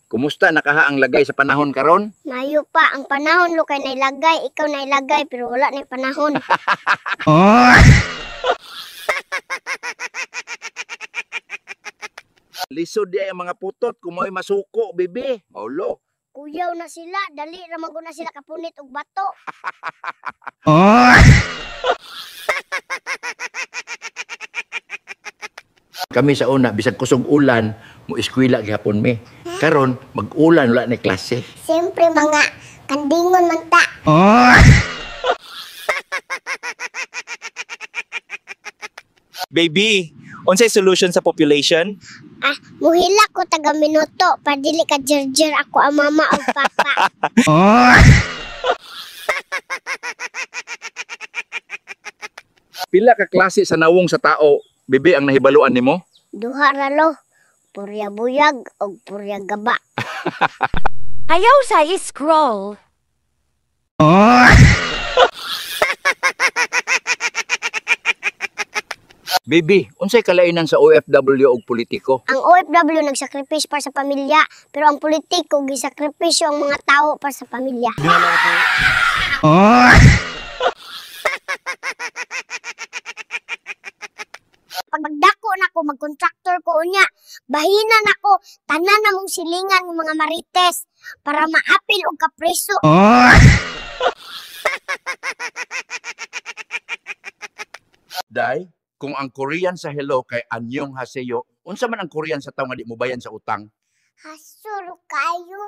Kumusta nakaha ang lagay sa panahon karon? Mayo pa, ang panahon lo kay nailagay, ikaw nailagay pero wala na panahon. Lisod di ang mga putot kung mo'y masuko, bibi. Maulo. Kuyaw na sila, dali ra man na sila kapunit og bato. Kami sa una, bisag kusog ulan, mo eskwela gihapon mi. Karon mag-ulan wala ni klase. Siyempre mga kandingon man ta. Baby, unsay solution sa population? Muhila ko taga minuto, padili ka jerjer ako ang mama o papa. Pila ka klase sa nawong sa tao, bibi ang nahibaluan nimo? Duha ra lo, purya buyag o purya gaba. Ayaw sa scroll. Bibi, unsay kalainan sa OFW ug politiko? Ang OFW nagsakripisyo para sa pamilya, pero ang politiko gisakripisyo ang mga tao para sa pamilya. Pag magdako na ko, mag-contractor ko unya, bahinan ako, tanan na mong silingan ng mga marites para maapil og kapreso. Day, kung ang Korean sa hello kay Anyong Haseyo, unsa man ang Korean sa tao nga di mo bayan sa utang? Hasuro kayo.